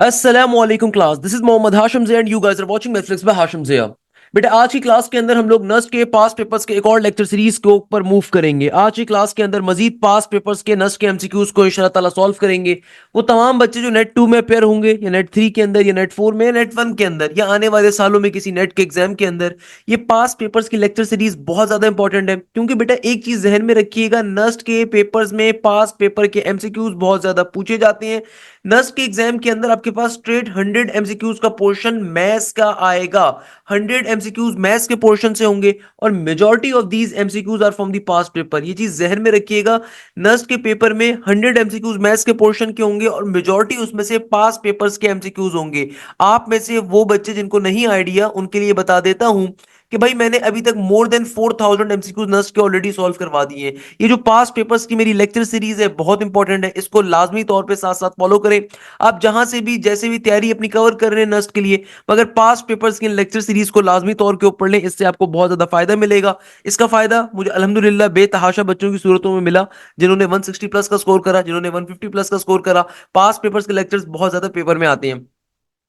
अस्सलामुअलैकुम class, this is Mohammad Hashim Zia and you guys are watching Netflix by Hashim Zia. बेटा आज की क्लास के अंदर हम लोग नस्ट के पास पेपर्स के एक और लेक्चर सीरीज के ऊपर मूव करेंगे। आज की क्लास के अंदर मजीद पास पेपर्स के नस्ट के एमसीक्यूज को इंशाल्लाह ताला सॉल्व करेंगे। वो तमाम बच्चे जो नेट 2 में अपेयर होंगे या नेट 3 के अंदर या नेट 4 में या नेट 1 के अंदर या आने वाले सालों में किसी नेट के एग्जाम के अंदर, ये पास पेपर्स की लेक्चर सीरीज बहुत ज्यादा इंपॉर्टेंट है। क्योंकि बेटा एक चीज जहन में रखिएगा, नस्ट के पेपर्स में पास पेपर के एमसीक्यूज बहुत ज्यादा पूछे जाते हैं। नस्ट के एग्जाम के अंदर आपके पास स्ट्रेट 100 एमसीक्यूज का पोर्शन मैथ्स का आएगा। 100 एमसीक्यूज मैथ्स के पोर्शन से होंगे और majority of these MCQs are from the past paper. ये चीज जहन में रखिएगा, नस्ट के पेपर में 100 एमसीक्यूज मैथ्स के पोर्शन के होंगे और मेजॉरिटी उसमें से पास पेपर्स के एमसीक्यूज होंगे। आप में से वो बच्चे जिनको नहीं आइडिया, उनके लिए बता देता हूं कि भाई मैंने अभी तक मोर देन 4000 एमसीक्यूज नस्ट के ऑलरेडी सॉल्व करवा दिए हैं। ये जो पास पेपर्स की मेरी लेक्चर सीरीज है बहुत इंपॉर्टेंट है, इसको लाजमी तौर पे साथ साथ फॉलो करें। आप जहां से भी जैसे भी तैयारी अपनी कवर कर रहे हैं नस्ट के लिए, मगर पास पेपर्स की लेक्चर सीरीज को लाजमी तौर के ऊपर लें, इससे आपको बहुत ज्यादा फायदा मिलेगा। इसका फायदा मुझे अल्हम्दुलिल्लाह बेतहाशा बच्चों की सूरतों में मिला, जिन्होंने 160 प्लस का स्कोर करा, जिन्होंने 150 प्लस का स्कोर करा। पास पेपर्स के लेक्चर्स बहुत ज्यादा पेपर में आते हैं।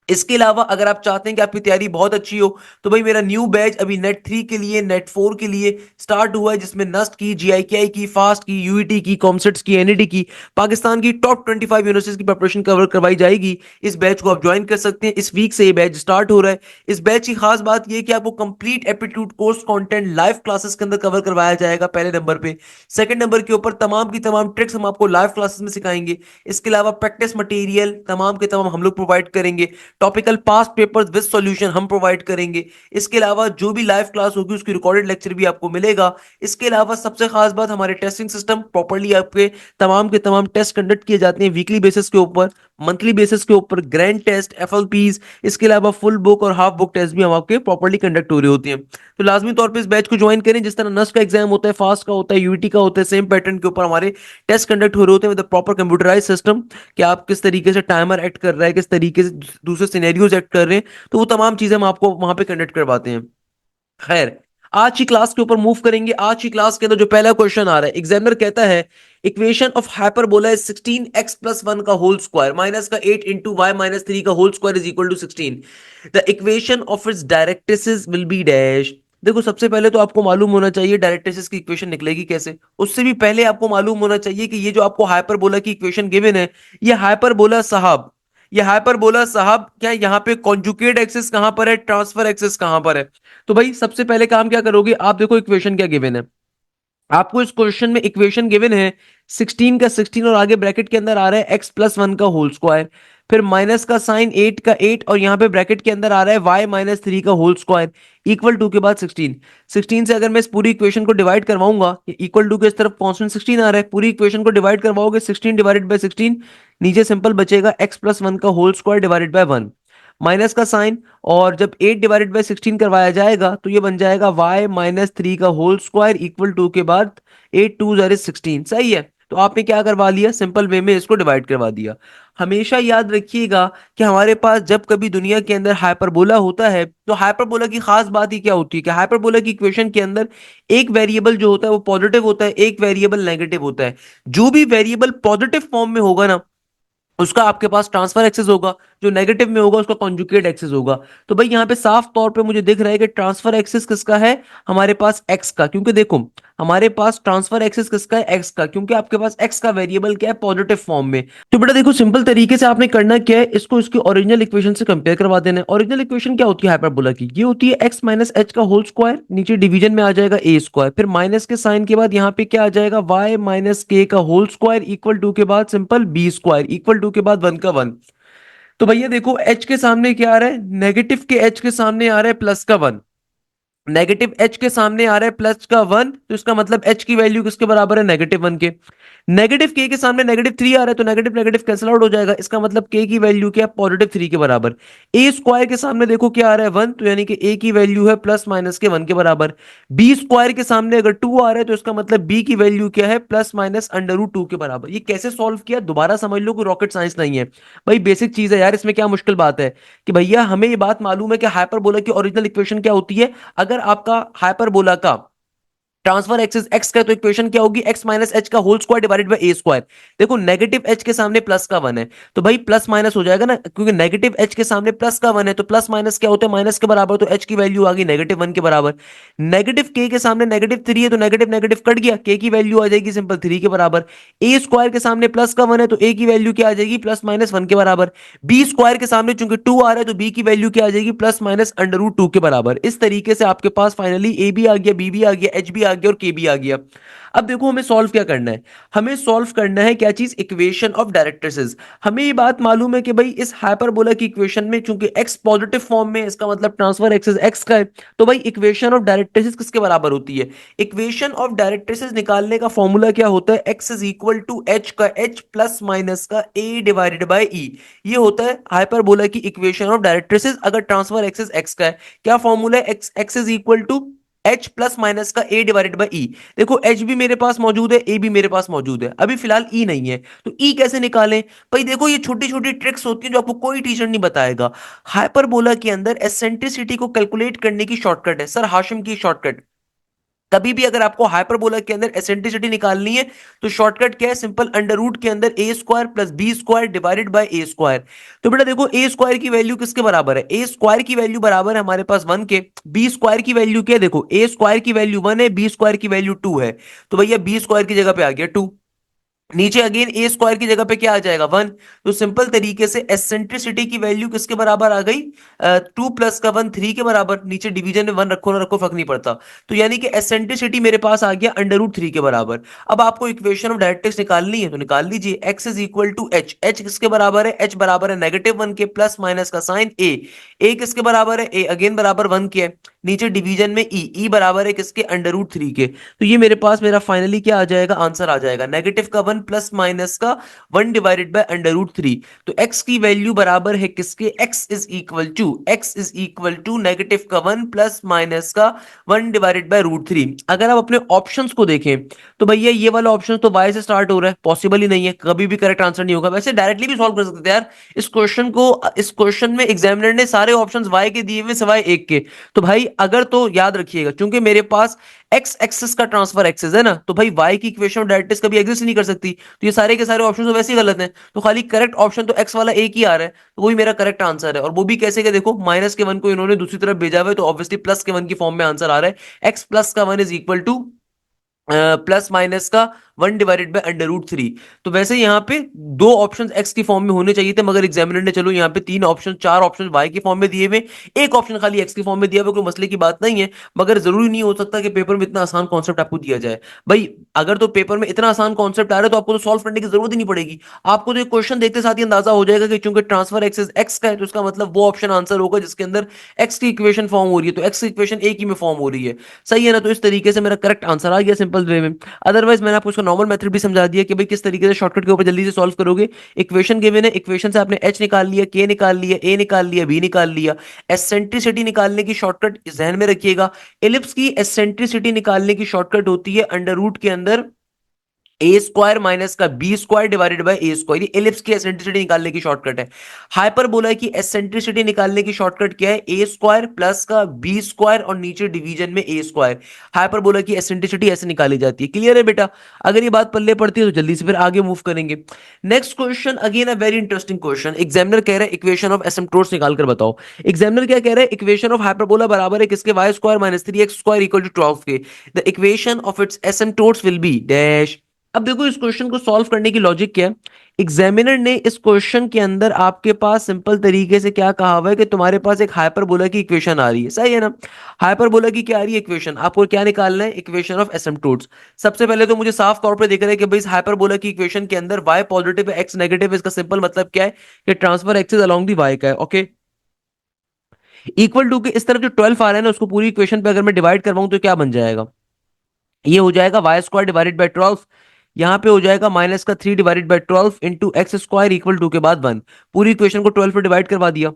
इसके अलावा अगर आप चाहते हैं कि आपकी तैयारी बहुत अच्छी हो, तो भाई मेरा न्यू बैच अभी नेट 3 के लिए नेट 4 के लिए स्टार्ट हुआ है, जिसमें नस्ट की, जीआईकेआई की, फास्ट की, यूईटी की, कॉमसेट्स की, एनईटी की, पाकिस्तान की टॉप 25 यूनिवर्सिटीज की प्रिपरेशन कवर करवाई जाएगी। इस बैच को आप ज्वाइन कर सकते हैं। इस वीक से ये बैच स्टार्ट हो रहा है। इस बैच की खास बात यह कि आपको complete aptitude course content live classes के अंदर कवर करवाया जाएगा पहले नंबर पे। सेकंड नंबर के ऊपर तमाम की तमाम ट्रिक्स हम आपको लाइव क्लासेस में सिखाएंगे। इसके अलावा प्रैक्टिस मटेरियल तमाम के तमाम हम लोग प्रोवाइड करेंगे। Topical past papers with solution हम प्रोवाइड करेंगे। इसके अलावा जो भी लाइव क्लास होगी उसकी रिकॉर्डेड लेक्चर भी आपको मिलेगा। इसके अलावा सबसे खास बात, हमारे टेस्टिंग सिस्टम प्रॉपर्ली आपके तमाम के तमाम टेस्ट कंडक्ट किए जाते हैं वीकली बेसिस के ऊपर, मंथली बेसिस के ऊपर, ग्रैंड टेस्ट, एफएलपीज, इसके अलावा फुल बुक और हाफ बुक टेस्ट भी हम आपके प्रॉपर्ली कंडक्ट हो रही होती हैं। तो लाजमी तौर पे इस बैच को ज्वाइन करें। जिस तरह नस्ट का एग्जाम होता है, फास्ट का होता है, यूईटी का होता है, सेम पैटर्न के ऊपर हमारे टेस्ट कंडक्ट हो रहे होते हैं विद प्रॉपर कंप्यूटराइज सिस्टम, कि आप किस तरीके से टाइमर एक्ट कर रहा है, किस तरीके से दूसरे सिनेरियोज एक्ट कर रहे हैं। तो वो तमाम चीजें हम आपको वहां पे कंडक्ट करवाते हैं। खैर, आज की क्लास के ऊपर मूव करेंगे। आज की क्लास के अंदर जो पहला क्वेश्चन आ रहा है, एग्जामिनर कहता है equation of hyperbola is 16x+1 का होल स्क्वायर माइनस का 8 इंटू वाई माइनस 3 का whole square is equal to 16। The equation of its directrices will be dash. देखो, सबसे पहले तो आपको मालूम होना चाहिए डायरेक्ट्रिसेस की इक्वेशन निकलेगी कैसे। उससे भी पहले आपको मालूम होना चाहिए कि ये जो आपको हाइपरबोला की इक्वेशन गिवन है, ये हाइपरबोला साहब, ये हाइपरबोला साहब क्या यहाँ पे कॉन्जुगेट एक्सिस कहां पर है, ट्रांसफर एक्सिस कहां पर है? तो भाई सबसे पहले काम क्या करोगे आप, देखो इक्वेशन क्या गिवन है। आपको इस क्वेश्चन में इक्वेशन गिवन है 16 का 16 और आगे ब्रैकेट के अंदर आ रहा है x+1 का होल स्क्वायर, फिर माइनस का साइन 8 का 8 और यहां पे ब्रैकेट के अंदर आ रहा है y-3 का होल स्क्वायर इक्वल टू के बाद 16। 16 से अगर मैं इस पूरी इक्वेशन को डिवाइड करवाऊंगा, इक्वल टू के इस तरफ कांस्टेंट 16 आ रहा है, पूरी इक्वेशन को डिवाइड करवाओगे 16 डिवाइडेड बाय 16, नीचे सिंपल बचेगा x+1 का whole square divided by 1, minus का साइन, और जब 8 डिवाइडेड बाय 16 करवाया जाएगा तो ये बन जाएगा y-3 का होल स्क्वायर इक्वल टू के बाद 8 2 जार 16। सही है। तो आपने क्या करवा लिया, सिंपल वे में इसको डिवाइड करवा दिया। हमेशा याद रखिएगा कि हमारे पास जब कभी दुनिया के अंदर हाइपरबोला होता है, तो हाइपरबोला की खास बात ही क्या होती है कि हाइपरबोला की इक्वेशन के अंदर एक वेरिएबल जो होता है वो पॉजिटिव होता है, एक वेरिएबल नेगेटिव होता है। जो भी वेरिएबल पॉजिटिव फॉर्म में होगा ना, उसका आपके पास ट्रांसफर एक्सेस होगा, जो नेगेटिव में होगा उसका कॉन्जुगेट एक्सेस होगा। तो भाई यहाँ पे साफ तौर पे मुझे दिख रहा है कि ट्रांसफर एक्सेस किसका है, हमारे पास एक्स का, क्योंकि देखो हमारे पास ट्रांसफर एक्सेस किसका है, एक्स का, क्योंकि आपके पास एक्स का वेरिएबल क्या है, पॉजिटिव फॉर्म में। तो बेटा देखो, सिंपल तरीके से आपने करना क्या है, इसको इसकी ओरिजिनल इक्वेशन से कंपेयर करवा देना है। ओरिजिनल इक्वेशन क्या होती है हाइपरबोला की, ये होती है एक्स माइनस एच का होल स्क्वायर, नीचे डिवीजन में आ जाएगा ए स्क्वायर, फिर माइनस के साइन के बाद यहाँ पे क्या आ जाएगा, वाई माइनस के का होल स्क्वायर इक्वल टू के बाद simple B square equal to के बाद 1 का 1। तो भैया देखो, एच के सामने क्या आ रहा है, नेगेटिव के एच के सामने आ रहा है प्लस का 1, नेगेटिव एच के सामने आ रहा है प्लस का 1, तो इसका मतलब एच की वैल्यू किसके बराबर है, -1 के। नेगेटिव के सामने -3 आ रहा है, तो नेगेटिव नेगेटिव कैंसिल आउट हो जाएगा, इसका मतलब के की वैल्यू क्या है, +3 के बराबर। ए स्क्वायर के सामने देखो क्या आ रहा है, 1, तो यानी कि ए की वैल्यू है प्लस माइनस के 1 के बराबर। बी स्क्वायर के सामने अगर 2 आ रहा है, तो इसका मतलब बी की वैल्यू क्या है, प्लस माइनस √2 के बराबर। ये कैसे सॉल्व किया, दोबारा समझ लो, कोई रॉकेट साइंस नहीं है भाई, बेसिक चीज है यार, इसमें क्या मुश्किल बात है। कि भैया हमें ये बात मालूम है कि हाइपरबोला की ओरिजिनल इक्वेशन क्या होती है। अगर आपका हाइपरबोला का ट्रांसफर एक्स इज एक्स का, तो इक्वेशन क्या होगी, एक्स माइनस एच का whole square divided by A square. देखो नेगेटिव एच के सामने प्लस का वन है, तो भाई प्लस माइनस हो जाएगा ना, क्योंकि नेगेटिव एच के सामने प्लस का वन है, तो प्लस माइनस क्या होता है, माइनस के बराबर, तो एच की वैल्यू आ गई नेगेटिव वन के बराबर। नेगेटिव के सामने नेगेटिव थ्री है, तो नेगेटिव नेगेटिव कट गया, के की वैल्यू आ जाएगी सिंपल थ्री के बराबर। ए स्क्वायर के सामने प्लस का वन है, तो ए की वैल्यू क्या आ जाएगी, प्लस माइनस वन के बराबर। बी स्क्वायर के सामने चूंकि टू आ रहा है, तो बी की वैल्यू क्या आ जाएगी, plus minus under root two के बराबर। इस तरीके से आपके पास फाइनली ए भी आ गया, बी भी आ गया, एच भी आ गया और के भी आ गया। अब देखो हमें सॉल्व क्या करना है, हमें सॉल्व करना है क्या चीज, इक्वेशन ऑफ डायरेक्ट्रिसेस। हमें ये बात मालूम है कि भाई इस हाइपरबोला की इक्वेशन में चूंकि x पॉजिटिव फॉर्म में, इसका मतलब ट्रांसफर एक्सिस x का है, तो भाई इक्वेशन ऑफ डायरेक्ट्रिसेस किसके बराबर होती है, इक्वेशन ऑफ डायरेक्ट्रिसेस निकालने का फॉर्मूला क्या होता है, x is equal to h का एच प्लस माइनस का a डिवाइडेड बाय ई। ये होता है हाइपरबोला की इक्वेशन ऑफ डायरेक्ट्रिसेस अगर ट्रांसफर एक्सिस x का है। क्या फॉर्मूला है, x is equal to h plus minus का ए डिवाइडेड बाई ई। देखो एच भी मेरे पास मौजूद है, ए भी मेरे पास मौजूद है, अभी फिलहाल ई नहीं है, तो ई कैसे निकालें। भाई देखो ये छोटी छोटी ट्रिक्स होती हैं जो आपको कोई टीचर नहीं बताएगा। हाइपरबोला के अंदर एसेंट्रिसिटी को कैलकुलेट करने की शॉर्टकट है, सर हाशिम की शॉर्टकट। कभी भी अगर आपको हाइपरबोला के अंदर एसेंट्रिसिटी निकालनी है, तो शॉर्टकट क्या है, सिंपल अंडर रूट के अंदर ए square plus B square divided by A square. तो बेटा देखो ए स्क्वायर की वैल्यू किसके बराबर है, ए स्क्वायर की वैल्यू बराबर है हमारे पास वन के। बी स्क्वायर की वैल्यू क्या है, देखो ए स्क्वायर की वैल्यू वन है, बी स्क्वायर की वैल्यू टू है, तो भैया बी स्क्वायर की जगह पे आ गया टू। नीचे अगेन ए स्क्वायर की जगह पे क्या आ जाएगा, वन। तो सिंपल तरीके से एसेंट्रिसिटी की वैल्यू किसके बराबर आ गई, टू प्लस का वन थ्री के बराबर। नीचे डिवीजन में वन रखो ना रखो फर्क नहीं पड़ता। तो यानी कि एसेंट्रिसिटी मेरे पास आ गया अंडर रूट थ्री के बराबर। अब आपको इक्वेशन ऑफ डायरेक्ट्रिक्स निकालनी है, तो निकाल लीजिए, x is equal to h. H किसके बराबर है, एच बराबर है नेगेटिव वन के प्लस माइनस का साइन ए। ए किसके बराबर है, ए अगेन बराबर वन के है। नीचे डिवीजन में ई, ई बराबर है किसके, अंडर रूट थ्री के। तो ये मेरे पास मेरा फाइनली क्या आ जाएगा, आंसर आ जाएगा नेगेटिव का वन प्लस माइनस का one divided by under root three. तो x की वैल्यू बराबर है किसके, x is equal to negative का वन प्लस माइनस का one divided by root three. अगर आप अपने ऑप्शंस को देखें, तो भैया ये वाला ऑप्शन तो y से स्टार्ट हो रहा है, पॉसिबल ही नहीं है, कभी भी करेक्ट आंसर नहीं होगा। वैसे डायरेक्टली भी सॉल्व कर सकते थे यार इस क्वेश्चन में एग्जामिनर ने सारे ऑप्शंस y के दिए हुए सिवाय एक के। तो भाई अगर, तो याद रखिएगा क्योंकि मेरे पास एक्स एक्सिस का ट्रांसफर एक्सिस है ना, तो भाई y की इक्वेशन ऑफ डायरेक्ट्रिक्स कभी एग्जिस्ट नहीं कर सकती, तो ये सारे के सारे ऑप्शन तो वैसे ही गलत हैं। तो खाली करेक्ट ऑप्शन तो एक्स वाला एक ही आ रहा है, तो वही मेरा करेक्ट आंसर है। और वो भी कैसे, क्या देखो माइनस के वन को इन्होंने दूसरी तरफ भेजा हुआ है, तो ऑब्वियसली प्लस के वन की फॉर्म में आंसर आ रहा है, एक्स प्लस का one is equal to plus minus का one divided by under root three. तो वैसे यहाँ पे दो ऑप्शन एक्स की फॉर्म में होने चाहिए थे, मगर एग्जामिनर ने चलो यहाँ पे तीन ऑप्शन, चार ऑप्शन वाई की फॉर्म में दिए हुए, एक ऑप्शन खाली एक्स की फॉर्म में दिया हुआ, कोई मसले की बात नहीं है। मगर जरूरी नहीं हो सकता कि पेपर में इतना आसान कॉन्सेप्ट आपको दिया जाए। भाई अगर तो पेपर में इतना आसान कॉन्सेप्ट आ रहा है, तो आपको तो सॉल्व करने की जरूरत ही नहीं पड़ेगी। आपको तो एक क्वेश्चन देखते साथ ही अंदाजा हो जाएगा कि चूंकि ट्रांसफर एक्सिस एक्स का है, तो इसका मतलब वो ऑप्शन आंसर होगा जिसके अंदर एक्स की इक्वेशन फॉर्म हो रही है, तो एक्स की इक्वेशन एक ही में फॉर्म हो रही है। सही है ना, तो इस तरीके से मेरा करेक्ट आंसर आ गया सिंपल वे में। अदरवाइज मैंने आपको उसका नॉर्मल मेथड भी समझा दिया कि भाई किस तरीके से शॉर्टकट के ऊपर जल्दी से सॉल्व करोगे। इक्वेशन गिवन है, इक्वेशन से आपने एच निकाल लिया, के निकाल लिया, ए निकाल लिया, बी निकाल लिया। एसेंट्रिसिटी निकालने की शॉर्टकट जहन में रखिएगा, एलिप्स की एसेंट्रिसिटी निकालने की शॉर्टकट होती है अंडर रूट के अंदर ए स्क्वायर माइनस का b square divided by A square. ये एलिप्स की एसेंट्रिसिटी निकालने की शॉर्टकट है। हाइपरबोला की एसेंट्रिसिटी निकालने की शॉर्टकट क्या है, ए स्क्वायर प्लस का बी स्क्वायर और नीचे डिवीजन में ए स्क्वायर। हाइपरबोला की एसेंट्रिसिटी ऐसे निकाली जाती है। क्लियर है बेटा, अगर ये बात पल्ले पड़ती है तो जल्दी से फिर आगे मूव करेंगे। Next question again a very interesting question. Examiner कह रहा है इक्वेशन ऑफ एसिम्प्टोट्स निकाल कर बताओ। एग्जामिनर क्या कह रहा है, इक्वेशन ऑफ हाइपरबोला बराबर है किसके, y square minus three x square equal to 12 के। The equation of its asymptotes will be dash. अब देखो इस क्वेश्चन को सॉल्व करने की लॉजिक क्या है। एग्जामिनर ने इस क्वेश्चन के अंदर आपके पास सिंपल तरीके से क्या कहा हुआ है कि तुम्हारे पास एक हाइपरबोला की इक्वेशन आ रही है, सही है ना। हाइपरबोला की क्या आ रही है इक्वेशन, आपको क्या निकालना है, इक्वेशन ऑफ एसिम्प्टोट्स। सबसे पहले तो मुझे साफ तौर पे दिख रहा है कि भाई इस हाइपरबोला की इक्वेशन के अंदर y पॉजिटिव है, x नेगेटिव है। इसका सिंपल मतलब क्या है कि transfer axis along the y का है, ओके। इक्वल टू के इस तरफ जो 12 आ रहा है ना, उसको पूरी इक्वेशन पे अगर मैं डिवाइड करवाऊं तो क्या बन जाएगा, ये हो जाएगा वाई स्क्वायर डिवाइडेड बाई 12। यहां पे हो जाएगा माइनस का three divided by 12 into x square equal to के बाद वन। पूरी इक्वेशन को 12 पे डिवाइड करवा दिया।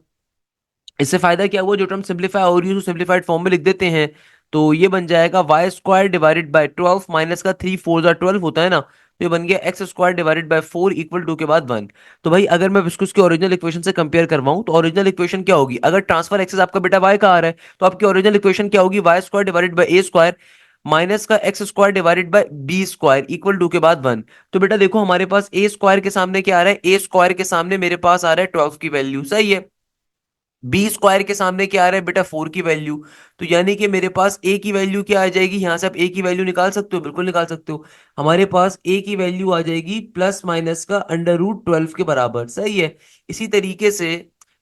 इससे फायदा क्या हुआ, जो टर्म सिंप्लीफाई हो रही है सिंप्लीफाइड फॉर्म में लिख देते हैं। तो ये बन जाएगा Y square divided by 12 minus का थ्री फोर जा 12 होता है ना, तो ये बन गया x square divided by four equal to के बाद वन। तो भाई अगर मैं इसको उसकी ओरिजिनल इक्वेशन से कंपेयर करवाऊं, तो ओरिजिनल इक्वेशन क्या होगी, अगर ट्रांसफर एक्सेस आपका बेटा वाई का आ रहा है, तो आपकी ओरिजिनल इक्वेशन क्या होगी, Y square divided by A square minus का X square divided by B square equal to के बाद 1। तो बेटा देखो हमारे पास ए स्क्वायर के सामने क्या आ रहा है, ए स्क्वायर के सामने मेरे पास आ रहा है 12 की वैल्यू, सही है। बी स्क्वायर के सामने क्या आ रहा है बेटा, 4 की वैल्यू। तो यानी कि मेरे पास ए की वैल्यू क्या आ जाएगी, यहां से आप ए की वैल्यू निकाल सकते हो, बिल्कुल निकाल सकते हो। हमारे पास ए की वैल्यू आ जाएगी प्लस माइनस का अंडर रूट 12 के बराबर, सही है। इसी तरीके से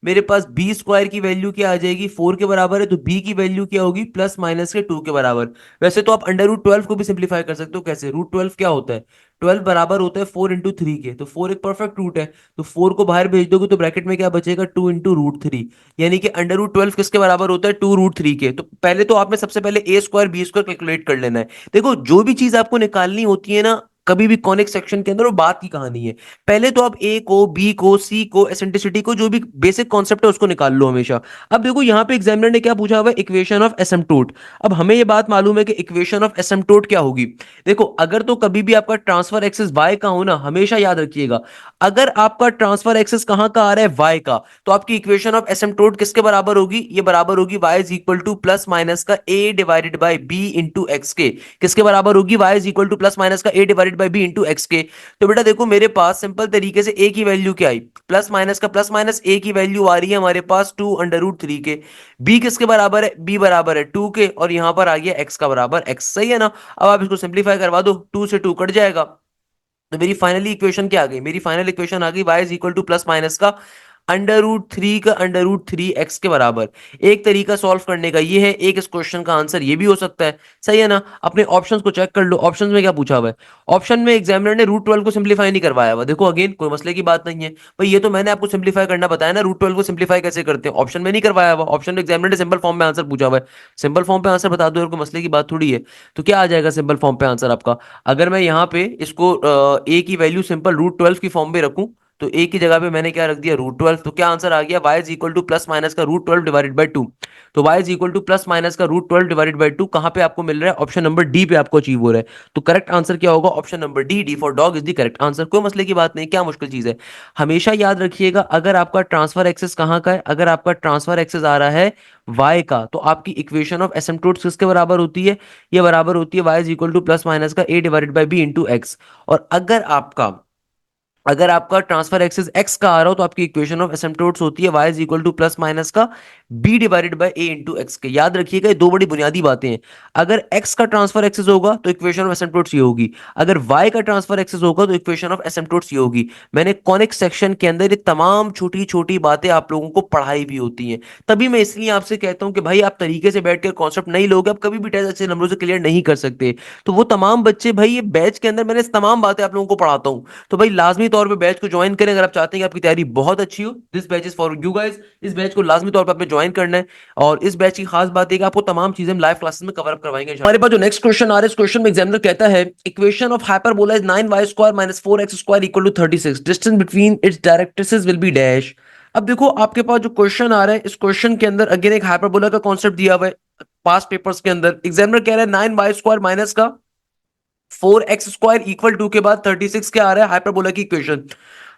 मेरे पास बी स्क्वायर की वैल्यू क्या आ जाएगी, 4 के बराबर है, तो बी की वैल्यू क्या होगी, प्लस माइनस के 2 के बराबर। वैसे तो आप अंडर रूट 12 को भी सिंप्लीफाई कर सकते हो, कैसे, रूट 12 क्या होता है, 12 बराबर होता है 4 इंटू 3 के, तो 4 एक परफेक्ट रूट है। तो 4 को बाहर भेज दोगे तो ब्रैकेट में क्या बचेगा, 2 इंटू रूट 3, यानी कि अंडर रूट 12 किसके बराबर होता है, 2 रूट 3 के। तो पहले तो आपने सबसे पहले a square b square calculate कर लेना है। देखो जो भी चीज आपको निकालनी होती है ना कभी भी कॉनिक सेक्शन के अंदर, वो बात की कहानी है। पहले तो आप ए को, बी को, सी को, एसेंट्रिसिटी को, जो भी बेसिक कॉन्सेप्ट है उसको निकाल लो हमेशा। अब देखो यहाँ पे एग्जामिनर ने क्या पूछा हुआ है, इक्वेशन ऑफ एसिम्प्टोट। अब हमें ये बात मालूम है कि इक्वेशन ऑफ एसिम्प्टोट क्या होगी। देखो अगर तो कभी भी आपका ट्रांसफर एक्सिस वाई का हो ना, हमेशा याद रखिएगा, अगर आपका ट्रांसफर एक्सिस कहां का आ रहा है, वाई का, तो आपकी इक्वेशन ऑफ एसिम्प्टोट किसके बराबर होगी, ये बराबर होगी y is equal to plus minus का a divided bye b into x के। किसके बराबर होगी, y is equal to plus minus का a divided bye b into x के। तो बेटा देखो मेरे पास सिंपल तरीके से a की वैल्यू क्या आई, प्लस माइनस का प्लस माइनस, a की वैल्यू आ रही है हमारे पास 2 अंडर रूट 3 के। b किसके बराबर है, b बराबर है 2 के, और यहां पर आ गया x का बराबर x, सही है ना। अब आप इसको सिंप्लीफाई करवा दो, 2 से 2 कट जाएगा। तो मेरी फाइनली इक्वेशन क्या आ गई, मेरी फाइनल इक्वेशन आ गई y is equal to plus minus का अंडर रूट 3 का अंडर रूट 3 एक्स के बराबर। एक तरीका सॉल्व करने का ये है, एक इस क्वेश्चन का आंसर ये भी हो सकता है, सही है ना। अपने ऑप्शंस को चेक कर लो, ऑप्शंस में क्या पूछा हुआ है। ऑप्शन में एग्जामिनर ने रूट 12 को सिंप्लीफाई नहीं करवाया हुआ, देखो अगेन कोई मसले की बात नहीं है भाई, ये तो मैंने आपको सिंप्लीफाई करना बताया ना, रूट 12 को सिंप्लीफाई कैसे करते हैं, ऑप्शन में नहीं करवाया हुआ। ऑप्शन में एग्जामिनर ने सिंपल फॉर्म में आंसर पूछा हुआ है, सिंपल फॉर्म पे आंसर बता दो यार, कोई मसले की बात थोड़ी है। तो क्या आ जाएगा सिंपल फॉर्म पे आंसर आपका, अगर मैं यहाँ पे इसको ए की वैल्यू सिंपल रूट 12 की फॉर्म में रखूं, तो ए की जगह पे मैंने क्या रख दिया, रूट 12, तो क्या आंसर आ गया, y is equal to plus minus का रूट 12 डिवाइडेड बाई 2। तो y is equal to plus minus का रूट 12 डिवाइडेड बाई 2 कहां पे आपको मिल रहा है, ऑप्शन नंबर डी पे आपको अचीव हो रहा है। तो करेक्ट आंसर क्या होगा, option number D, D for dog is the correct answer. कोई मसले की बात नहीं, क्या मुश्किल चीज है। हमेशा याद रखिएगा, अगर आपका ट्रांसफर एक्सेस कहां का है, अगर आपका ट्रांसफर एक्सेस आ रहा है y का, तो आपकी इक्वेशन ऑफ एसिम्प्टोट्स किसके बराबर होती है, ये बराबर होती है y is equal to plus minus का a divided by b into x. और अगर आपका ट्रांसफर एक्सिस एक्स का आ रहा हो, तो आपकी इक्वेशन ऑफ एसिम्प्टोट्स होती है y is equal to plus minus का b divided by a into x के। याद रखिएगा ये दो बड़ी बुनियादी बातें हैं। अगर x का ट्रांसफर एक्सिस होगा तो इक्वेशन ऑफ एसिम्प्टोट्स ये होगी, अगर y का ट्रांसफर एक्सिस होगा तो इक्वेशन ऑफ एसिम्प्टोट्स ये होगी। मैंने कॉनिक सेक्शन के अंदर ये तमाम छोटी छोटी बातें आप लोगों को पढ़ाई भी होती हैं, तभी मैं इसलिए आपसे कहता हूं कि भाई आप तरीके से बैठ कर कॉन्सेप्ट नहीं लोगे, आप कभी भी टेस्ट अच्छे नंबरों से क्लियर नहीं कर सकते। तो वो तमाम बच्चे भाई, ये बैच के अंदर मैंने इस तमाम बातें आप लोगों को पढ़ाता हूँ, तो भाई लाजमी तौर पे बैच को ज्वाइन करें, अगर आप चाहते हैं कि आपकी तैयारी बहुत अच्छी हो। This batch is for you guys, इस बैच को लाजमी तौर पे आपने ज्वाइन करना है। और इस बैच की खास बात है कि आपको तमाम चीजें हम लाइव क्लासेस में कवर अप करवाएंगे इंशाल्लाह। हमारे पास जो नेक्स्ट क्वेश्चन आ रहा है, इस क्वेश्चन में एग्जामिनर कहता है equation of hyperbola is 9y square minus 4x square equal to 36, distance between its directrices will be dash. अब देखो आपके पास जो क्वेश्चन आ रहा है, इस क्वेश्चन के अंदर अगेन एक हाइपरबोला का कॉन्सेप्ट दिया हुआ है। पास्ट पेपर्स के अंदर एग्जामिनर कह रहा है 9y स्क्वायर माइनस का 4x स्क्वायर इक्वल टू के बाद 36 क्या आ रहा है, हाइपरबोला की इक्वेशन।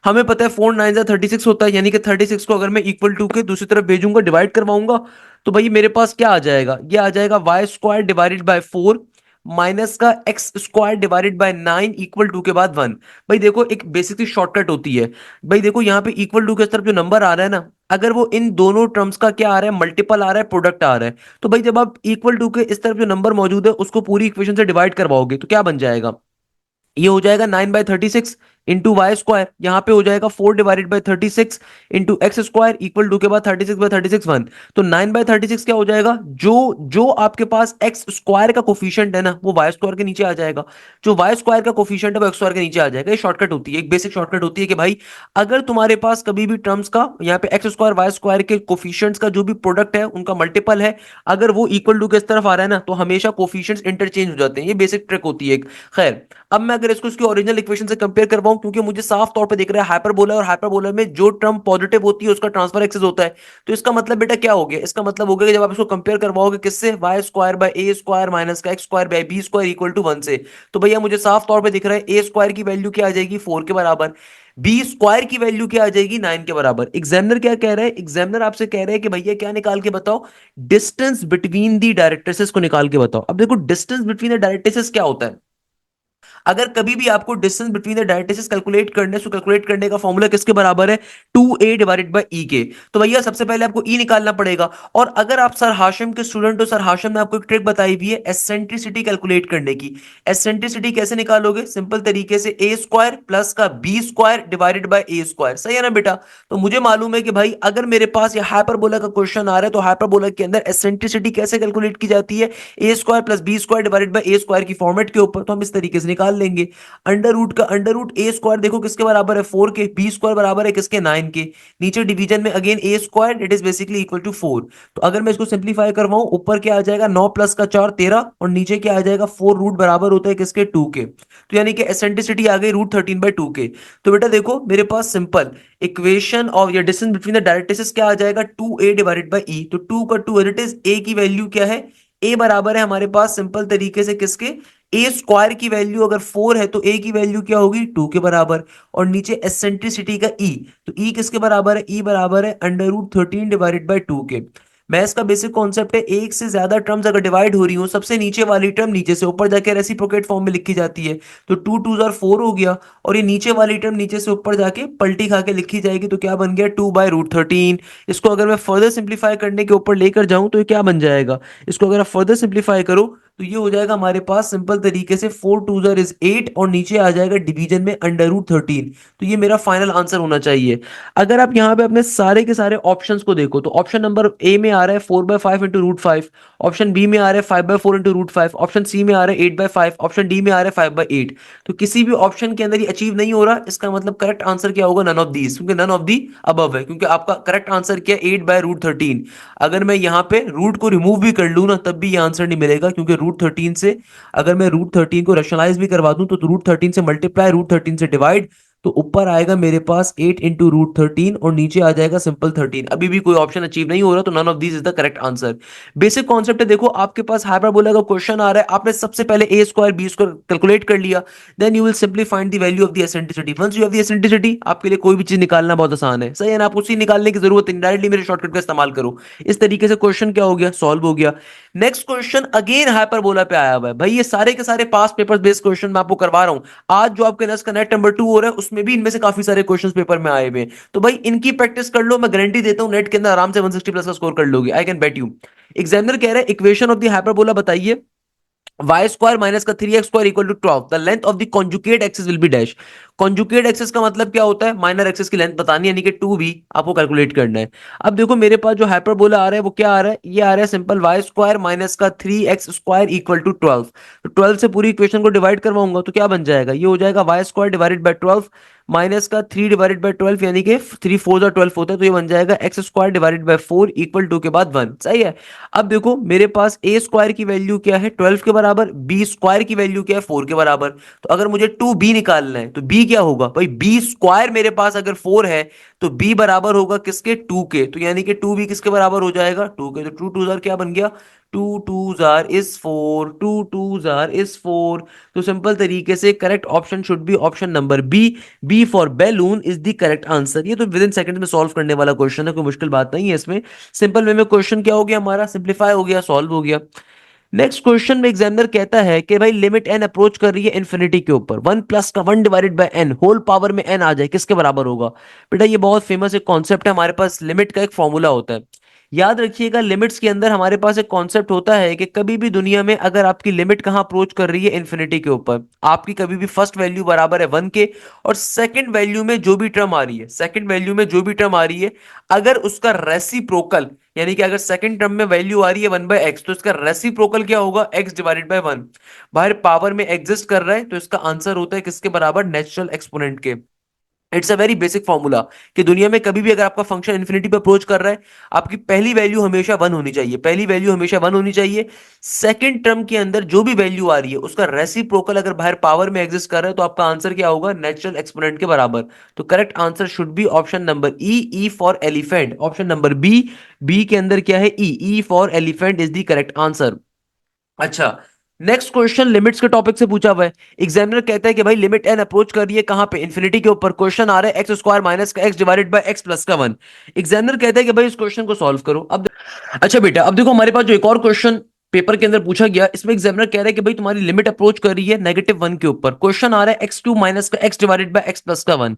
हमें पता है 4 9 36 होता है, यानी कि 36 को अगर मैं इक्वल टू के दूसरी तरफ भेजूंगा, डिवाइड करवाऊंगा, तो भाई मेरे पास क्या आ जाएगा, ये आ जाएगा Y square divided by 4 minus का X square divided by 9 equal to के बाद 1। भाई देखो एक बेसिकली शॉर्टकट होती है। भाई देखो यहाँ पे इक्वल टू के तरफ जो नंबर आ रहा है ना, अगर वो इन दोनों टर्म्स का क्या आ रहा है, मल्टीपल आ रहा है, प्रोडक्ट आ रहा है, तो भाई जब आप इक्वल टू के इस तरफ जो नंबर मौजूद है उसको पूरी इक्वेशन से डिवाइड करवाओगे तो क्या बन जाएगा, ये हो जाएगा 9/36 इंटू वाई स्क्वायर, यहां पे हो जाएगा 4/36 into x square equal to के बाद 36/36 1। तो 9/36 क्या हो जाएगा, जो जो आपके पास एक्स स्क्वायर का कोफिशिएंट है ना, वो वाई स्क्वायर के नीचे आ जाएगा, जो वाई स्क्वायर का कोफिशिएंट है वो एक्स स्क्वायर के नीचे आ जाएगा। ये शॉर्टकट होती है, एक बेसिक शॉर्टकट होती है कि भाई अगर तुम्हारे पास कभी भी टर्म्स का यहाँ पे एक्स स्क्वायर वाई स्क्वायर के कोफिशिएंट्स का जो भी प्रोडक्ट है उनका मल्टीपल है, अगर वो इक्वल टू के इस तरफ आ रहा है ना, तो हमेशा कोफिशिएंट्स इंटरचेंज हो जाते हैं, ये बेसिक ट्रिक होती है। खैर अब मैं अगर इसको इसकी ओरिजिनल इक्वेशन से कंपेयर करवाऊं हूं क्योंकि मुझे साफ तौर पे दिख रहा है हाइपरबोला, और हाइपरबोला में जो टर्म पॉजिटिव होती है उसका ट्रांसफर एक्सिस होता है। तो इसका मतलब बेटा क्या हो गया, इसका मतलब हो गया कि जब आप इसको कंपेयर करवाओगे किससे, Y square by A square minus का X square by B square equal to 1 से, तो भैया मुझे साफ तौर पे दिख रहा है ए स्क्वायर की वैल्यू क्या आ जाएगी 4 के बराबर, बी स्क्वायर की वैल्यू क्या आ जाएगी 9 के बराबर। एग्जामिनर क्या कह रहा है, एग्जामिनर आपसे कह रहा है कि भैया क्या निकाल के बताओ, डिस्टेंस बिटवीन दी डायरेक्ट्रिसेस को निकाल के बताओ। अब देखो डिस्टेंस बिटवीन द डायरेक्ट्रिसेस क्या होता है, अगर कभी भी आपको distance between the directrices calculate करने, सो कैलकुलेट करने का फॉर्मूला किसके बराबर है, 2a डिवाइडेड बाय ई के। तो भैया सबसे पहले आपको ई निकालना पड़ेगा, और अगर आप सर हाशिम के स्टूडेंट हो, सर हाशिम ने आपको एक ट्रिक बताई हुई है एसेंट्रिसिटी कैलकुलेट करने की। एसेंट्रिसिटी कैसे निकालोगे, सिंपल तरीके से ए स्क्वायर प्लस का b square divided by A square, सही है ना बेटा। तो मुझे मालूम है कि भाई अगर मेरे पास ये हाइपरबोला का क्वेश्चन आ रहा है तो हाइपरबोला के अंदर एसेंट्रिसिटी कैसे कैलकुलेट की जाती है, A square plus B square divided by A square की फॉर्मेट के ऊपर, तो हम इस तरीके से निकाल लेंगे। अंडर रूट का अंडर रूट ए स्क्वायर देखो किसके बराबर है 4 के, बी स्क्वायर बराबर है किसके 9 के, नीचे डिवीजन में again a square it is basically equal to 4। तो अगर मैं इसको सिंप्लीफाई करवाऊं, ऊपर क्या आ जाएगा 9 प्लस का 4 13, और नीचे क्या आ जाएगा 4 रूट बराबर होता है किसके 2 के, तो यानी कि एसेंट्रिसिटी आ गई √13/2 के। तो बेटा देखो मेरे पास सिंपल इक्वेशन ऑफ या डिस्टेंस बिटवीन द डायरेक्ट्रिसेस क्या आ जाएगा 2a डिवाइडेड बाय ई, तो 2 का 2 इट इज ए की वैल्यू क्या है, ए बराबर है हमारे पास सिंपल तरीके से किसके, ए स्क्वायर की वैल्यू अगर 4 है तो ए की वैल्यू क्या होगी 2 के बराबर, और नीचे एसेंट्रिसिटी का ई, तो ई किसके बराबर है, ई बराबर है √13 डिवाइडेड बाय 2 के। मैथ्स का बेसिक कॉन्सेप्ट है, एक से ज्यादा टर्म्स अगर डिवाइड हो रही हो, सबसे नीचे वाली टर्म नीचे से ऊपर जाके रेसिप्रोकेट फॉर्म में लिखी जाती है, तो 2 2 जार 4 हो गया, और ये नीचे वाली टर्म नीचे से ऊपर जाके पलटी खा के लिखी जाएगी, तो क्या बन गया 2/√13। इसको अगर मैं फर्दर सिंप्लीफाई करने के ऊपर लेकर जाऊं तो ये क्या बन जाएगा, इसको अगर आप फर्दर सिंप्लीफाई करो तो ये हो जाएगा हमारे पास सिंपल तरीके से 4 2 जार इज 8, और नीचे आ जाएगा डिवीजन में √13। तो ये मेरा फाइनल आंसर होना चाहिए। अगर आप यहाँ पे अपने सारे के सारे ऑप्शंस को देखो तो ऑप्शन नंबर ए में आ रहा है 4/5 इंटू √5, ऑप्शन बी में आ रहा है 5/4 इंटू √5, ऑप्शन सी में आ रहा है 8/5, ऑप्शन डी में आ रहा है 5/8। तो किसी भी ऑप्शन के अंदर ये अचीव नहीं हो रहा, इसका मतलब करेक्ट आंसर क्या होगा, नन ऑफ दीज, क्योंकि नन ऑफ दी अबव है, क्योंकि आपका करेक्ट आंसर क्या है 8/√13। अगर मैं यहाँ पे रूट को रिमूव भी कर लूँ ना तब भी ये आंसर नहीं मिलेगा, क्योंकि √13 से अगर मैं √13 को रैशनलाइज भी करवा दूं तो √13 से मल्टीप्लाई √13 से डिवाइड, तो ऊपर आएगा मेरे पास 8 इंटू √13 और नीचे आ जाएगा सिंपल 13। अभी भी कोई ऑप्शन अचीव नहीं हो रहा, तो none of these is the correct answer. Basic concept है, देखो आपके पास हाइपरबोला का क्वेश्चन आ रहा है, आपने सबसे पहले a square b square calculate कर लिया, then you will simply find the value of the eccentricity. Once you have the eccentricity आपके लिए कोई भी चीज निकालना बहुत आसान है, सही है ना, आपको उसी निकालने की जरूरत है, डायरेक्टली मेरे शॉर्टकट का इस्तेमाल करो। इस तरीके से क्वेश्चन क्या हो गया, सॉल्व हो गया। नेक्स्ट क्वेश्चन अगेन हाइपरबोला पे आया हुआ है भाई, ये सारे के सारे पास पेपर बेस्ड क्वेश्चन मैं आपको करवा रहा हूं। आज जो आपके नस का नेट नंबर 2 हो रहा है उसमें भी इनमें से काफी सारे क्वेश्चंस पेपर में आए हुए हैं, तो भाई इनकी प्रैक्टिस कर लो, मैं गारंटी देता हूं नेट के अंदर आराम से 160 प्लस का स्कोर कर लोगे, I can bet you. Examiner कह रहा है इक्वेशन ऑफ द हाइपरबोला बताइए, वाई स्क्वायर माइनस का 3x square equal to 12, the length of the conjugate axis will be dash. Conjugate axis का मतलब क्या होता है, माइनर एक्सिस की लेंथ बतानी है, यानी कि 2b आपको कैलकुलेट करना है। अब देखो मेरे पास जो हाइपरबोला आ रहा है वो क्या आ रहा है, ये आ रहा है सिंपल वाई स्क्वायर माइनस का 3x स्क्वायर इक्वल टू 12। तो 12 से पूरी इक्वेशन को डिवाइड करवाऊंगा तो क्या बन जाएगा, ये हो जाएगा Y square divided by 12 minus का 3 डिवाइडेड बाय 12, यानी कि 3 4 12 होता है, तो ये बन जाएगा x square divided by 4 equal to के बाद 1, सही है। अब देखो मेरे पास ए स्क्वायर की वैल्यू क्या है 12 के बराबर, बी स्क्वायर की वैल्यू क्या है 4 के बराबर, तो अगर मुझे 2b निकालना है तो b क्या होगा भाई, बी स्क्वायर मेरे पास अगर 4 है तो b बराबर होगा किसके 2 के, तो यानी कि 2b किसके बराबर हो जाएगा 2 के, तो 2 2 जार क्या बन गया 2 2 जार इज 4, 2 2 जार इज 4। तो सिंपल तरीके से correct option should be option number B, b for balloon is the correct answer. ये तो विद इन सेकंड में सॉल्व करने वाला क्वेश्चन है, कोई मुश्किल बात नहीं है इसमें। सिंपल वे में क्वेश्चन क्या हो गया हमारा, सिंप्लीफाई हो गया, सॉल्व हो गया। नेक्स्ट क्वेश्चन में एग्जामिनर कहता है कि भाई लिमिट एन अप्रोच कर रही है इन्फिनिटी के ऊपर, 1 प्लस का 1 divided by n whole power में एन आ जाए किसके बराबर होगा। बेटा ये बहुत फेमस एक कॉन्सेप्ट है, हमारे पास लिमिट का एक फॉर्मूला होता है। याद रखिएगा लिमिट्स के अंदर हमारे पास एक कॉन्सेप्ट होता है कि कभी भी दुनिया में अगर आपकी लिमिट कहां अप्रोच कर रही है इन्फिनिटी के ऊपर, आपकी कभी भी फर्स्ट वैल्यू बराबर है 1 के, और सेकंड वैल्यू में जो भी टर्म आ रही है, सेकंड वैल्यू में जो भी टर्म आ रही है, अगर उसका रेसिप्रोकल, यानी कि अगर सेकंड टर्म में वैल्यू आ रही है 1/x तो इसका रेसिप्रोकल क्या होगा x डिवाइडेड बाय 1, बाहर पावर में एग्जिस्ट कर रहा है तो इसका आंसर होता है किसके बराबर, नेचुरल एक्सपोनेंट के। It's a very basic formula कि दुनिया में कभी भी अगर आपका फंक्शन इन्फिनिटी पे अप्रोच कर रहा है, आपकी पहली वैल्यू हमेशा वन होनी चाहिए, पहली वैल्यू हमेशा वन होनी चाहिए। सेकंड टर्म के अंदर जो भी वैल्यू आ रही है उसका रेसिप्रोकल अगर बाहर पावर में एग्जिस्ट कर रहा है तो आपका आंसर क्या होगा, नेचुरल एक्सपोनेंट के बराबर। तो correct answer should be option number E, E for elephant, option number B. B के अंदर क्या है, E, E for elephant is the correct answer. अच्छा, नेक्स्ट क्वेश्चन लिमिट्स के टॉपिक से पूछा हुआ है। एग्जामिनर कहता है कि भाई लिमिट एन अप्रोच कर रही है कहां पे, इन्फिनिटी के ऊपर। क्वेश्चन आ रहा है एक्स स्क्वायर माइनस का x divided by x plus का वन। एग्जामिनर कहता है कि भाई इस क्वेश्चन को सॉल्व करो। अब अच्छा बेटा, अब देखो हमारे पास जो एक और क्वेश्चन पेपर के अंदर पूछा गया, इसमें एग्जामिनर कह रहा है कि भाई तुम्हारी लिमिट अप्रोच कर रही है नेगेटिव वन के ऊपर। क्वेश्चन आ रहा है एक्स क्यू माइनस का x divided by x plus का वन।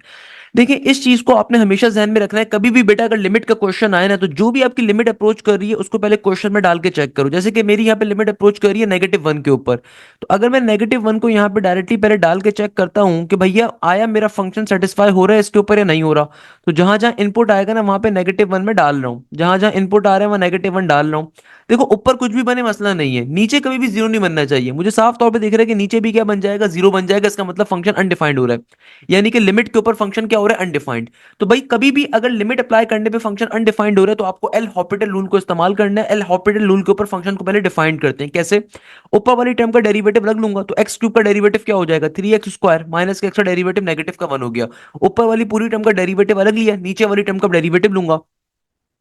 देखिए इस चीज को आपने हमेशा ध्यान में रखना है, कभी भी बेटा अगर लिमिट का क्वेश्चन आए ना, तो जो भी आपकी लिमिट अप्रोच कर रही है उसको पहले क्वेश्चन में डाल के चेक करो। जैसे कि मेरी यहाँ पे लिमिट अप्रोच कर रही है नेगेटिव वन के ऊपर, तो अगर मैं नेगेटिव वन को यहाँ पे डायरेक्टली पहले डाल के चेक करता हूँ कि भैया आया मेरा फंक्शन सेटिस्फाई हो रहा है इसके ऊपर या नहीं हो रहा, तो जहां जहां इनपुट आएगा ना वहां पे नेगेटिव वन में डाल रहा हूँ, जहां जहां इनपुट आ रहे हैं वहां नेगेटिव वन डाल रहा हूँ। देखो ऊपर कुछ भी बने मसला नहीं है, नीचे कभी भी जीरो नहीं बनना चाहिए। मुझे साफ तौर पे दिख रहा है कि नीचे भी क्या बन जाएगा, जीरो बन जाएगा। इसका मतलब फंक्शन अनडिफाइंड हो रहा है, यानी कि लिमिट के ऊपर फंक्शन क्या हो रहा है, अनडिफाइंड। तो भाई कभी भी अगर लिमिट अप्लाई करने पे फंक्शन अनडिफाइंड हो रहा है तो आपको एल हॉपिटल रूल को इस्तेमाल करना है। एल हॉपिटल रूल के ऊपर फंक्शन को पहले डिफाइन करते हैं। कैसे, ऊपर वाली टर्म का डेरिवेटिव रख लूंगा तो एक्स क्यूब का डेरिवेटिव क्या हो जाएगा, थ्री एक्स स्क्वायर माइनस का एक्स का डेरिवेटिव नेगेटिव का वन हो गया। ऊपर वाली पूरी टर्म का डेरिवेटिव अलग लिया, नीचे वाली टर्म का डेरिवेटिव लूंगा।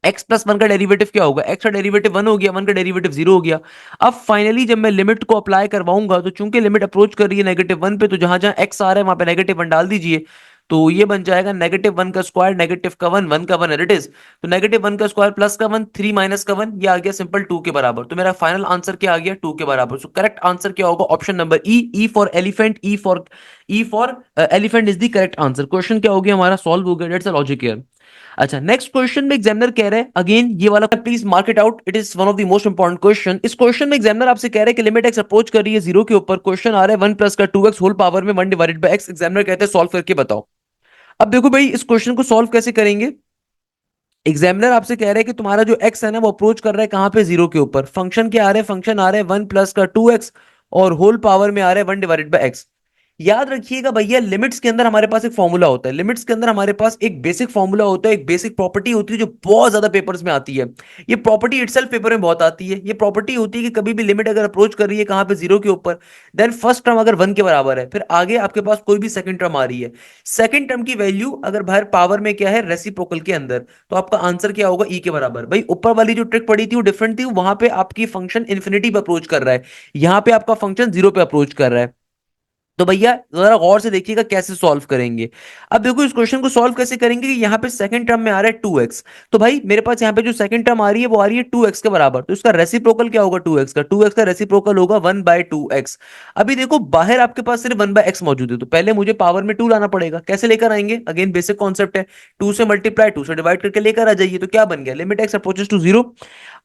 एक्स प्लस वन का डेरिवेटिव क्या होगा, एक्स का डेरिवेटिव वन हो गया, वन का डेरिवेटिव जीरो हो गया। अब फाइनली जब मैं लिमिट को अप्लाई करवाऊंगा तो चूंकि लिमिट अप्रोच कर रही है नेगेटिव वन पे, तो जहां जहां एक्स आ रहा है वहां पे नेगेटिव वन डाल दीजिए। तो ये बन जाएगा नेगेटिव वन का स्क्वायर नेगेटिव का वन, वन का वन इट इज। तो नेगेटिव वन का स्क्वायर प्लस का वन, थ्री माइनस का वन, ये आ गया सिंपल टू के बराबर। तो मेरा फाइनल आंसर क्या आ गया, टू के बराबर। सो करेक्ट आंसर क्या होगा, option number E, E for elephant, E for elephant is the correct answer. Question क्या हो गया हमारा, सॉल्व हो गया। That's a logic here. अच्छा, नेक्स्ट क्वेश्चन में एग्जामिनर कह रहे हैं, अगेन ये वाला please mark it out, it is one of the most important question. इस क्वेश्चन में एग्जामिनर आपसे कह रहे हैं कि लिमिट एक्स अप्रोच कर रही है जीरो के ऊपर। क्वेश्चन आ रहा है वन प्लस का टू एक्स होल पावर में one divided bye x. Examiner कहते हैं सॉल्व करके बताओ। अब देखो भाई इस क्वेश्चन को सॉल्व कैसे करेंगे। एग्जामिनर आपसे कह रहे हैं कि तुम्हारा जो एक्स है ना वो अप्रोच कर रहा है कहां पे, जीरो के ऊपर। फंक्शन क्या आ रहा है, फंक्शन आ रहा है वन प्लस का टू एक्स और होल पावर में आ रहा है वन डिवाइडेड बाय एक्स। याद रखिएगा भैया, लिमिट्स के अंदर हमारे पास एक फॉर्मूला होता है, लिमिट्स के अंदर हमारे पास एक बेसिक फॉर्मूला होता है, एक बेसिक प्रॉपर्टी होती है जो बहुत ज्यादा पेपर्स में आती है। ये प्रॉपर्टी इटसेल्फ पेपर में बहुत आती है। ये प्रॉपर्टी होती है कि कभी भी लिमिट अगर अप्रोच कर रही है कहां पे, जीरो के ऊपर, देन फर्स्ट टर्म अगर वन के बराबर है, फिर आगे आपके पास कोई भी सेकंड टर्म आ रही है, सेकंड टर्म की वैल्यू अगर बाहर पावर में क्या है, रेसिप्रोकल के अंदर, तो आपका आंसर क्या होगा, ई के बराबर। भाई ऊपर वाली जो ट्रिक पड़ी थी वो डिफरेंट थी, वहां पे आपकी फंक्शन इन्फिनिटी पे अप्रोच कर रहा है, यहाँ पे आपका फंक्शन जीरो पे अप्रोच कर रहा है। तो भैया जरा गौर से देखिएगा कैसे सॉल्व करेंगे। अब देखो इस क्वेश्चन को सॉल्व कैसे करेंगे कि यहाँ पे सेकंड टर्म में आ रहा है टू एक्स, तो भाई मेरे पास यहाँ पे जो सेकंड टर्म आ रही है वो आ रही है टू एक्स के बराबर, तो इसका रेसिप्रोकल क्या होगा, टू एक्स का, टू एक्स का रेसिप्रोकल होगा वन बाय टू एक्स। अभी देखो बाहर आपके पास सिर्फ वन बाय एक्स मौजूद है, तो पहले मुझे पावर में टू लाना पड़ेगा। कैसे लेकर आएंगे, अगेन बेसिक कॉन्सेप्ट है, टू से मल्टीप्लाई टू से डिवाइड करके लेकर आ जाइए। तो क्या बन गया, limit x approaches to zero.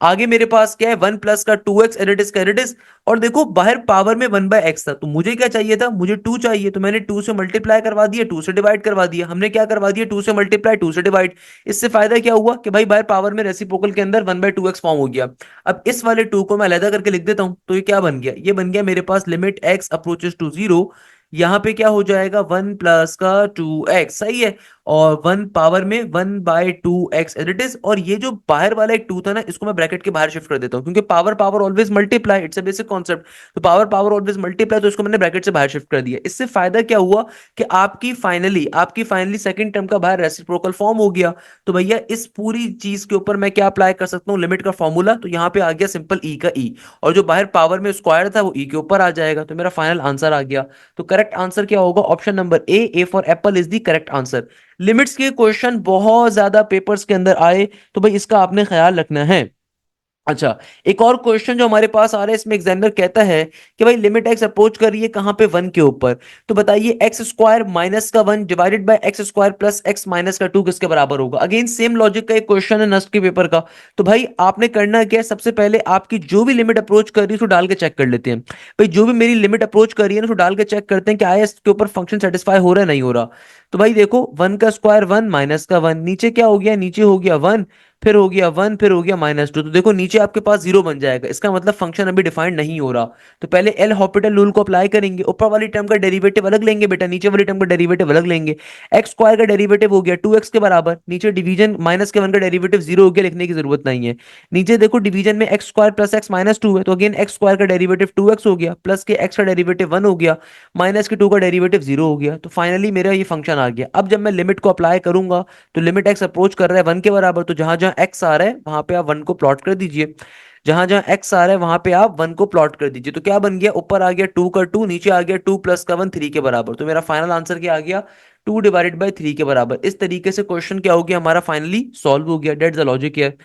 आगे मेरे पास क्या है, वन प्लस का टू एक्स एडिटिस का एडिटिस। और देखो बाहर पावर में वन बाय एक्स था, तो मुझे क्या चाहिए था, मुझे टू चाहिए, तो मैंने टू से मल्टीप्लाई करवा दिया, टू से डिवाइड करवा दिया। हमने क्या करवा दिया, टू से मल्टीप्लाई टू से डिवाइड। इससे फायदा क्या हुआ कि भाई बाहर पावर में रेसिप्रोकल के अंदर one by two x form हो गया। अब इस वाले टू को मैं अलग करके लिख देता हूं, तो ये क्या बन गया, ये बन गया मेरे पास limit x approaches to zero. यहां पे क्या हो जाएगा, वन प्लस का टू एक्स, सही है, और वन पावर में one by two X as it is. और ये जो बाहर वाला एक टू था ना, इसको मैं ब्रैकेट के बाहर शिफ्ट कर देता हूँ, क्योंकि power power always multiply, it's a basic concept. तो पावर पावर ऑलवेज मल्टीप्लाई, तो इसको मैंने ब्रैकेट से बाहर शिफ्ट कर दिया। इससे फायदा क्या हुआ कि आपकी फाइनली सेकंड टर्म का बाहर रेसिप्रोकल फॉर्म हो गया। तो भैया इस पूरी चीज के ऊपर मैं क्या अप्लाई कर सकता हूँ, लिमिट का फॉर्मूला। तो यहाँ पे आ गया सिंपल ई का ई, और जो बाहर पावर में स्क्वायर था वो ई के ऊपर आ जाएगा। तो मेरा फाइनल आंसर आ गया। तो करेक्ट आंसर क्या होगा, option number A for Apple is the correct answer. Limits के क्वेश्चन बहुत ज्यादा पेपर्स के अंदर आए, तो भाई इसका आपने ख्याल रखना है। अच्छा, एक और क्वेश्चन जो हमारे पास आ रहा है, इसमें एग्जामिनर कहता है कि भाई लिमिट एक्स अप्रोच कर रही है कहां पे, वन के ऊपर। तो बताइए एक्स स्क्वायर माइनस का one divided bye x square plus x minus का टू किसके बराबर होगा। अगेन सेम लॉजिक का एक क्वेश्चन है नस्ट के पेपर का। तो भाई आपने करना क्या है, सबसे पहले आपकी जो भी लिमिट अप्रोच कर रही है उसको डाल के चेक कर लेते हैं। भाई जो भी मेरी लिमिट अप्रोच कर रही है ना उसको डाल के चेक करते हैं कि आया इसके ऊपर फंक्शन सेटिस्फाई हो रहा है नहीं हो रहा। तो भाई देखो वन का स्क्वायर वन माइनस का वन, नीचे क्या हो गया, नीचे हो गया वन, फिर हो गया 1, फिर हो गया -2। तो देखो नीचे आपके पास 0 बन जाएगा, इसका मतलब फंक्शन अभी डिफाइंड नहीं हो रहा। तो पहले एल हॉपिटल रूल को अप्लाई करेंगे, ऊपर वाली टर्म का डेरिवेटिव अलग लेंगे बेटा, नीचे वाली टर्म का डेरिवेटिव अलग लेंगे। एक्स स्क्वायर का डेरिवेटिव हो गया 2x के बराबर, नीचे डिवीजन -1 का डेरिवेटिव 0 हो गया, लिखने की जरूरत नहीं है। नीचे देखो डिवीजन में एक्स स्क्वायर प्लस एक्स -2 है, तो अगेन एक्स स्क्वायर का डेरिवेटिव 2x हो गया, प्लस के एक्स का डेरिवेटिव 1 हो गया, माइनस के 2 का डेरिवेटिव 0 हो गया। तो फाइनली मेरा ये फंक्शन आ गया। अब जब मैं लिमिट को अप्लाई करूंगा तो लिमिट एक्स अप्रोच कर रहा है 1 के बराबर, तो जहां जहां एक्स आ रहा है वहां पे आप 1 को प्लॉट कर दीजिए, जहां जहां एक्स आ रहा है वहां पे आप 1 को प्लॉट कर दीजिए। तो क्या बन गया, ऊपर आ गया 2 का 2, नीचे आ गया 2 प्लस का 1 3 के बराबर। तो मेरा फाइनल आंसर क्या आ गया, 2/3 के बराबर। इस तरीके से क्वेश्चन क्या हो गया हमारा, फाइनली सॉल्व हो गया। दैट्स द लॉजिक है।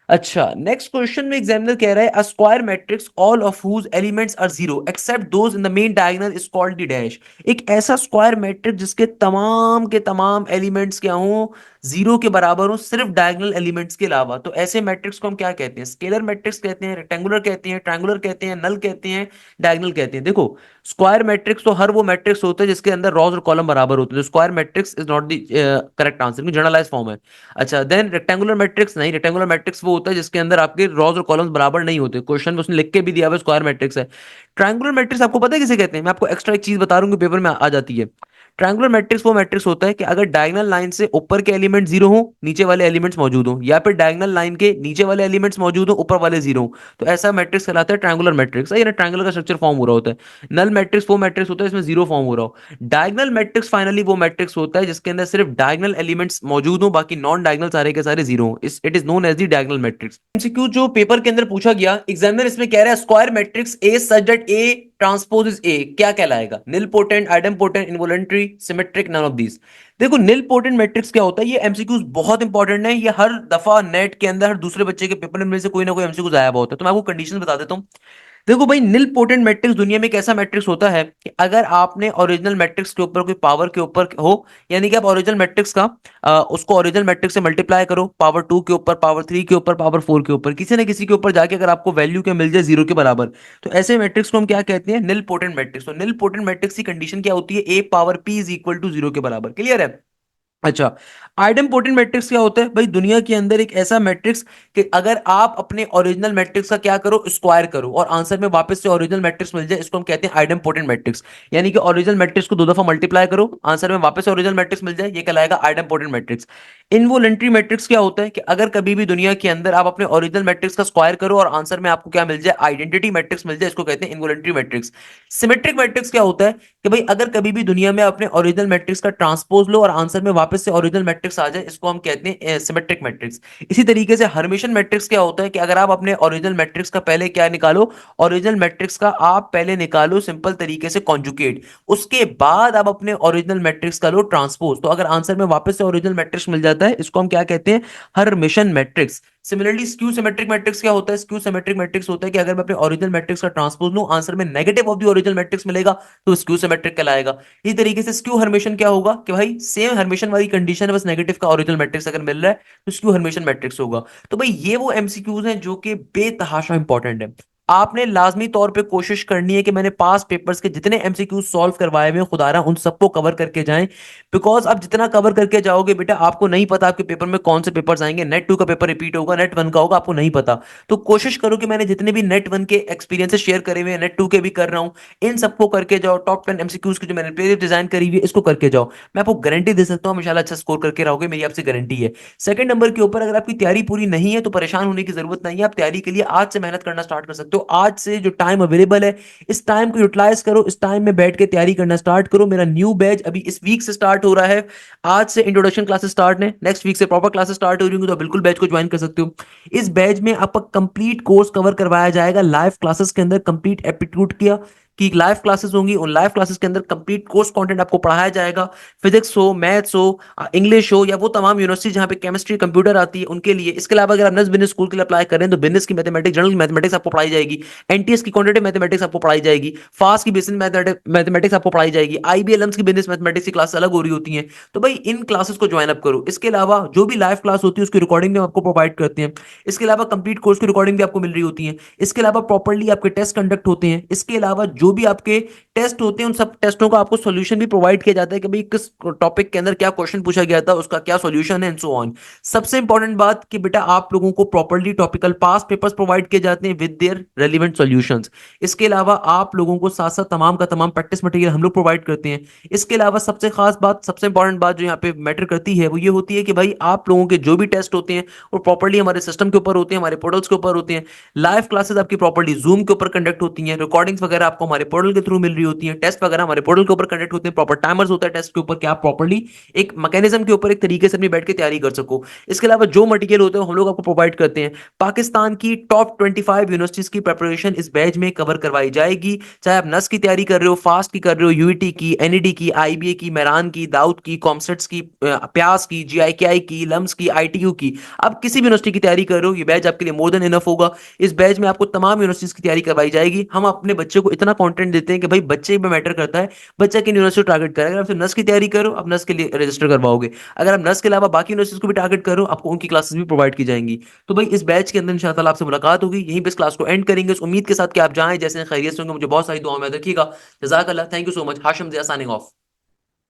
अच्छा, नेक्स्ट क्वेश्चन में एग्जामिनर कह रहा है a square matrix all of whose elements are zero except those in the main diagonal is called the dash. एक ऐसा स्क्वायर मैट्रिक्स जिसके तमाम के तमाम एलिमेंट्स क्या हो, जीरो के बराबर हो, सिर्फ डायगोनल एलिमेंट्स के अलावा। तो ऐसे मैट्रिक्स को हम क्या कहते हैं, स्केलर मैट्रिक्स कहते हैं, रेक्टेंगुलर कहते हैं, ट्रायंगुलर कहते हैं, नल कहते हैं, डायगोनल कहते हैं। देखो स्क्वायर मैट्रिक्स तो हर वो मैट्रिक्स होता है जिसके अंदर रॉज और कॉलम बराबर होते हैं, तो square matrix is not the correct answer, generalize form है। अच्छा देन रेक्टेंगुलर मैट्रिक्स नहीं, रेक्टेंगुलर मैट्रिक्स वो होता है जिसके अंदर आपके रॉज और कॉलम्स बराबर नहीं होते, क्वेश्चन में उसने लिख के भी दिया हुआ स्क्वायर मैट्रिक्स है। ट्रायंगुलर मैट्रिक्स आपको पता है किसे कहते हैं, मैं आपको एक्स्ट्रा एक चीज बता रहा हूँ पेपर में आ जाती है। ट्रायंगुलर मैट्रिक्स वो मैट्रिक्स होता है कि अगर डायगोनल लाइन से ऊपर के एलिमेंट जीरो हो, नीचे वाले एलिमेंट्स मौजूद हो, या फिर डायगोनल लाइन के नीचे वाले एलिमेंट्स मौजूद हो, ऊपर वाले जीरो हो, तो ऐसा मैट्रिक्स कहलाता है ट्रायंगुलर मैट्रिक्स। ये ना ट्रायंगल का स्ट्रक्चर फॉर्म हो रहा होता है। नल मैट्रिक्स वो मैट्रिक्स होता है इसमें जीरो फॉर्म हो रहा हो। डायगोनल मैट्रिक्स फाइनली वो मैट्रिक्स होता है जिसके अंदर सिर्फ डायगोनल एलिमेंट्स मौजूद हो, बाकी नॉन डायगोनल सारे के सारे जीरो हो। It is known as the diagonal matrix. MCQ जो पेपर के अंदर पूछा गया, एग्जामिनर इसमें कह रहा है square matrix A such that A transpose is A क्या कहलाएगा, nilpotent, idempotent, involuntary, symmetric, none of these. देखो निल पोटेंट मैट्रिक्स क्या होता है, ये एमसीक्यूज बहुत इंपॉर्टेंट है, ये हर दफा नेट के अंदर हर दूसरे बच्चे के पेपर में से कोई ना कोई एमसीक्यूज आया हुआ होता है। तो मैं आपको कंडीशन बता देता हूँ। देखो भाई निल पोटेंट मैट्रिक्स दुनिया में एक ऐसा मैट्रिक्स होता है कि अगर आपने ओरिजिनल मैट्रिक्स के ऊपर कोई पावर के ऊपर हो, यानी कि आप ओरिजिनल मैट्रिक्स का उसको ओरिजिनल मैट्रिक्स से मल्टीप्लाई करो, पावर 2 के ऊपर, पावर 3 के ऊपर, पावर 4 के ऊपर, किसी ना किसी के ऊपर जाके अगर आपको वैल्यू क्या मिल जाए जीरो के बराबर, तो ऐसे मैट्रिक्स को हम क्या कहते हैं, निल पोटेंट मैट्रिक्स। तो निल पोटेंट मैट्रिक्स की कंडीशन क्या होती है, A power P is equal to zero के बराबर। क्लियर है। अच्छा, आइडम पोटेंट मैट्रिक्स क्या होता है भाई, दुनिया के अंदर एक ऐसा मैट्रिक्स कि अगर आप अपने ओरिजिनल मैट्रिक्स का क्या करो, स्क्वायर करो, और आंसर में वापस से ओरिजिनल मैट्रिक्स मिल जाए, इसको हम कहते हैं आइडम पोटेंट मैट्रिक्स। यानी कि ओरिजिनल मैट्रिक्स को दो दफा मल्टीप्लाई करो, आंसर में वापस से ओरिजिनल मैट्रिक्स मिल जाए, ये कहलाएगा idem potent matrix. Involuntary matrix क्या होता है कि अगर कभी भी दुनिया के अंदर आप अपने ओरिजिनल मैट्रिक्स का स्क्वायर करो और आंसर में आपको क्या मिल जाए, आइडेंटिटी मैट्रिक्स मिल जाए, इसको कहते हैं इनवोलेंट्री मैट्रिक्स। सिमेट्रिक मैट्रिक्स क्या होता है कि भाई अगर कभी भी दुनिया में अपने ओरिजिनल मैट्रिक्स का ट्रांसपोज लो और आंसर में वापस से ओरिजिनल मैट्रिक्स आ जाए, इसको हम कहते हैं सिमेट्रिक मैट्रिक्स। इसी तरीके से हर्मिशन मैट्रिक्स क्या होता है कि अगर आप अपने ओरिजिनल मैट्रिक्स का पहले क्या निकालो, ओरिजिनल मैट्रिक्स का आप पहले निकालो सिंपल तरीके से कॉन्जुगेट, उसके बाद आप अपने ओरिजिनल मैट्रिक्स का लो ट्रांसपोज, तो अगर आंसर में वापस से ओरिजिनल मैट्रिक्स मिल जाता है, इसको हम क्या कहते हैं, Hermitian matrix. Similarly skew symmetric matrix क्या होता है, स्क्यू सिमेट्रिक मैट्रिक्स होता है कि अगर मैं अपने ओरिजिनल मैट्रिक्स का ट्रांसपोज लूं, आंसर में negative of the original matrix मिलेगा, तो स्क्यू सिमेट्रिक कहलाएगा। इसी तरीके से स्क्यू हर्मिशन क्या होगा कि भाई सेम हर्मिशन वाली कंडीशन है, बस नेगेटिव का ओरिजिनल मैट्रिक्स अगर मिल रहा है तो स्क्यू हर्मिशन मैट्रिक्स होगा। तो भाई ये वो एमसीक्यूज हैं जो कि बेतहाशा इंपॉर्टेंट है। आपने लाजमी तौर पे कोशिश करनी है कि मैंने पास पेपर्स के जितने एमसीक्यू सॉल्व करवाए हुए हैं, खुदारा उन सबको कवर करके जाएं। बिकॉज आप जितना कवर करके जाओगे बेटा, आपको नहीं पता आपके पेपर में कौन से पेपर्स आएंगे, नेट 2 का पेपर रिपीट होगा, नेट 1 का होगा, आपको नहीं पता। तो कोशिश करो कि मैंने जितने भी नेट 1 के एक्सपीरियंसेस शेयर करे हुए हैं, नेट 2 के भी कर रहा हूं, इन सबको करके जाओ। टॉप 10 एमसीक्यूज की जो मैंने प्लेलिस्ट डिजाइन करी हुई है, इसको करके जाओ। मैं आपको गारंटी दे सकता हूं इंशाल्लाह अच्छा स्कोर करके रहोगे, मेरी आपसे गारंटी है। सेकंड नंबर के ऊपर अगर आपकी तैयारी पूरी नहीं है तो परेशान होने की जरूरत नहीं है, आप तैयारी के लिए आज से मेहनत करना स्टार्ट कर सकते हो। आज से जो टाइम अवेलेबल है, इस टाइम को यूटिलाइज करो, इस टाइम में बैठ के तैयारी करना स्टार्ट करो। मेरा न्यू बैच अभी इस वीक से स्टार्ट हो रहा है, आज से इंट्रोडक्शन क्लासेस स्टार्ट है, नेक्स्ट वीक से प्रॉपर क्लासेस स्टार्ट हो रही होंगी, तो बिल्कुल बैच को ज्वाइन कर सकते हो। इस बैच में आपका कंप्लीट कोर्स कवर करवाया जाएगा, लाइव क्लासेस के अंदर कंप्लीट एप्टीट्यूड किया की लाइव क्लासेस होंगी, उन लाइव क्लासेस के अंदर कंप्लीट कोर्स कंटेंट आपको पढ़ाया जाएगा। फिजिक्स हो, मैथ्स हो, इंग्लिश हो, या वो तमाम यूनिवर्सिटी जहां पे केमिस्ट्री कंप्यूटर आती है उनके लिए। इसके अलावा अगर आप नस बिजनेस स्कूल के लिए अप्लाई करें तो बिजनेस की मैथमेटिक्स, जनरल मैथमेटिक्स आपको पढ़ाई जाएगी, एनटीएस की क्वांटिटेटिव मैथमेटिक्स आपको पढ़ाई जाएगी, फास्ट की बेसिक मैथमेटिक्स आपको पढ़ाई जाएगी, आईबीएलएम्स की बिजनेस मैथमेटिक्स की क्लास अलग हो रही होती है। तो भाई इन क्लासेस को ज्वाइन अप करो। इसके अलावा जो भी लाइव क्लास होती है उसकी रिकॉर्डिंग भी हम आपको प्रोवाइड करते हैं। इसके अलावा कंप्लीट कोर्स की रिकॉर्डिंग भी आपको मिल रही होती है। इसके अलावा प्रॉपर्ली आपके टेस्ट कंडक्ट होते हैं। इसके अलावा जो भी आपके टेस्ट होते हैं उन सब टेस्टों का आपको सॉल्यूशन भी प्रोवाइड किया जाता है कि भाई किस टॉपिक के अंदर क्या क्वेश्चन पूछा गया था, उसका क्या सॉल्यूशन है एंड सो ऑन। सबसे इंपॉर्टेंट बात कि बेटा आप लोगों को प्रॉपर्ली टॉपिकल पास पेपर्स प्रोवाइड किए जाते हैं विद देयर रेलिवेंट सॉल्यूशंस। इसके अलावा आप लोगों को साथ साथ तमाम का तमाम प्रैक्टिस मटेरियल हम लोग प्रोवाइड करते हैं। इसके अलावा सबसे खास बात, सबसे इंपॉर्टेंट बात जो यहाँ पे मैटर करती है वो ये होती है कि भाई आप लोगों के जो भी टेस्ट होते हैं वो प्रॉपर्ली हमारे सिस्टम के ऊपर होते हैं, हमारे पोर्टल्स के ऊपर होते हैं। लाइव क्लासेस आपकी प्रॉपर्ली जूम के ऊपर कंडक्ट होती हैं, रिकॉर्डिंग्स वगैरह आपको हमारे पोर्टल के थ्रू मिल रही होती हैं, टेस्ट वगैरह हमारे पोर्टल के ऊपर कंडक्ट होते हैं, प्रॉपर टाइमर्स होता है टेस्ट के ऊपर कि आप प्रॉपर्ली एक मैकेनिज्म के ऊपर एक तरीके से अपनी बैठ के तैयारी कर सको। इसके अलावा जो मटेरियल होते हैं हम लोग आपको प्रोवाइड करते हैं। पाकिस्तान की टॉप 25 यूनिवर्सिटीज की प्रिपरेशन इस बैच में कवर करवाई जाएगी। चाहे आप नस की तैयारी कर रहे हो, फास्ट की कर रहे हो, यूईटी की, एनईडी की, आईबीए की, मेरान की, दाऊद की, कॉमसेट्स की, प्यास की, जीआईकेआई की, लम्स की, आईटीयू की, आप किसी भी यूनिवर्सिटी की तैयारी कर रहे हो, ये बैच आपके लिए मोर देन इनफ होगा। इस बैच में आपको तमाम यूनिवर्सिटीज की तैयारी करवाई जाएगी। हम अपने बच्चे को इतना कंटेंट देते हैं कि भाई बच्चे पे मैटर करता है बच्चा किन यूनिवर्सिटी टारगेट करेगा। अगर आप सिर्फ नस की तैयारी करो, आप नस के लिए रजिस्टर करवाओगे। अगर आप नस के अलावा बाकी यूनिवर्सिटीज को भी टारगेट करो, आपको उनकी क्लासेस भी प्रोवाइड की जाएंगी। तो भाई इस बैच के अंदर इंशाल्लाह आपसे मुलाकात होगी। यहीं पे इस क्लास को एंड करेंगे इस उम्मीद के साथ कि आप जाएं जैसे खैरियत से होंगे। मुझे बहुत सारी दुआ में रखिएगा। जज़ाकल्लाह, thank you so much. Hashim Zia signing of.